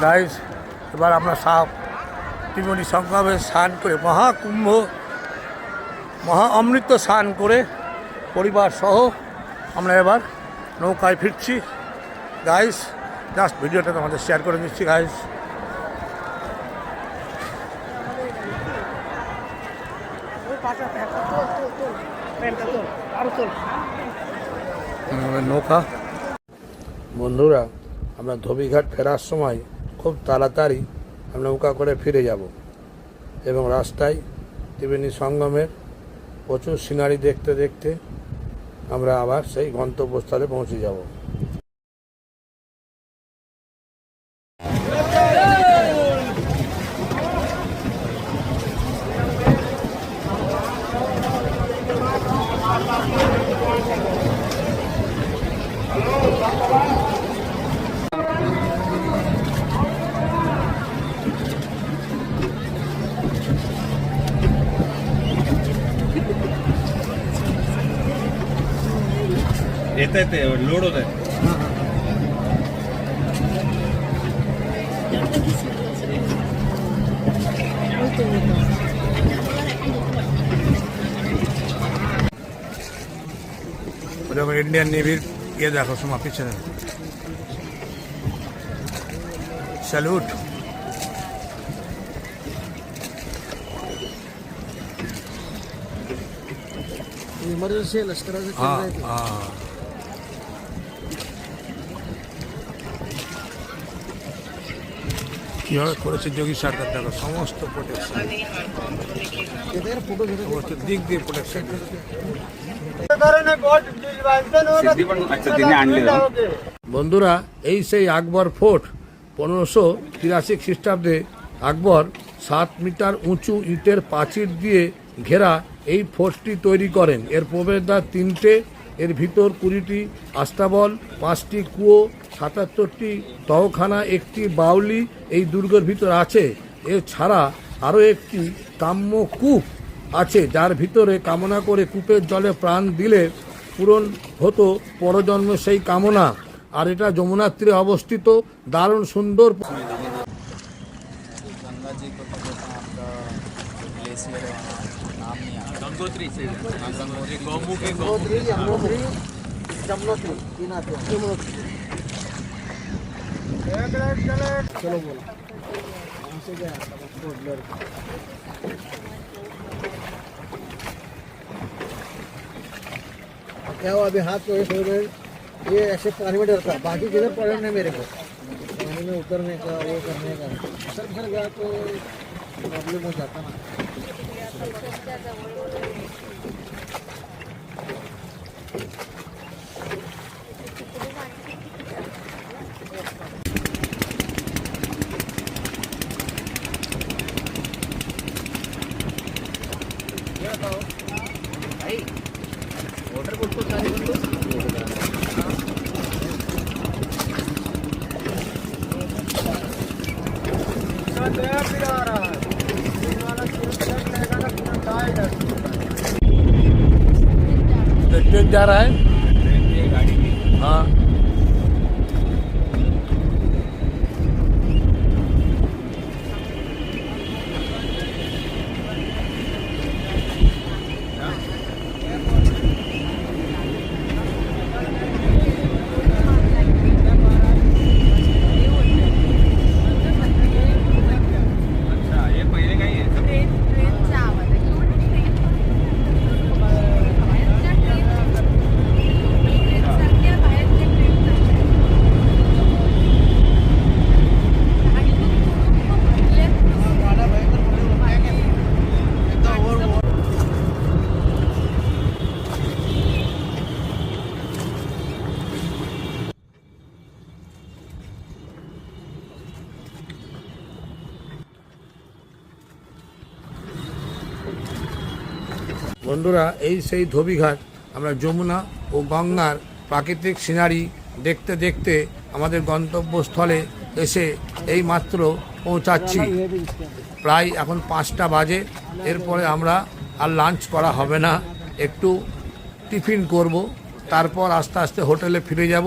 Guys এবার আমরা ত্রিবেণী সংগমে স্নান করে মহাকুম্ভ মহা অমৃত স্নান করে পরিবার সহ আমরা এবার নৌকায় ফিরছি। গাইজ জাস্ট ভিডিওটা তোমাদের শেয়ার করে দিচ্ছি। গাইজ নৌকা বন্ধুরা, আমরা ধোবিঘাট ফেরার সময় খুব তাড়াতাড়ি নৌকা করে ফিরে যাব এবং রাস্তায় ত্রিবেণী সঙ্গমের প্রচুর সিনারি দেখতে দেখতে আমরা আবার সেই গন্তব্যস্থলে পৌঁছে যাব। येते लोड होत आहे। इंडियन नेवी ये देखो सुमा पीछे सैल्यूट। इमर्जन्सी लष्कराचं हाँ केंद्र आहे ते. हाँ কীভাবে করেছে যোগী সরকার, দেখো সমস্ত প্রোটেকশন, এদের ফটো घेतो সমস্ত দিক দিয়ে প্রোটেকশন। বন্ধুরা, এই সেই আকবর ফোর্ট 1583 খ্রিস্টাব্দে আকবর 7 মিটার উঁচু ইটের প্রাচীর দিয়ে ঘেরা এই ফোর্টটি তৈরি করেন। এর প্রবেশদ্বার 3টে, এর ভিতর 20টি আস্তাবল, 5টি কুয়ো, 77টি তহখানা, 1টি বাউলি এই দুর্গের ভিতর আছে। এছাড়া আরও একটি কাম্যকূপ আছে, যার ভিতরে কামনা করে কূপের জলে প্রাণ দিলে পূরণ হতো পরজন্মে সেই কামনা। আর এটা যমুনার তীরে অবস্থিত, দারুণ সুন্দর। गंगा जी को तो देखा आपका ग्लेशियर है, नाम नहीं आता। गंगोत्री से गंगोत्री गौमुख के गंगोत्री, यमुनोत्री, जमुनोत्री, तीन आते हैं। चलो बोलो कहाँ से गया क्या हुआ? अभी हाथ तो ये ऐसे पानी में डरता, बाकी किधर प्रॉब्लम नहीं मेरे को, पानी में उतरने का वो करने का। सर घर गया तो प्रॉब्लम हो जाता ना। ऑर्डर बोल तो सारे बंदो ट्रेन जा रहा है। हाँ বন্ধুরা, এই সেই ধোবিঘাট। আমরা যমুনা ও গঙ্গার প্রাকৃতিক সিনারি দেখতে দেখতে আমাদের গন্তব্যস্থলে এসে এই মাত্র পৌঁছাচ্ছি। প্রায় এখন 5টা বাজে। এরপরে আমরা আর লাঞ্চ করা হবে না, একটু টিফিন করব, তারপর আস্তে আস্তে হোটেলে ফিরে যাব।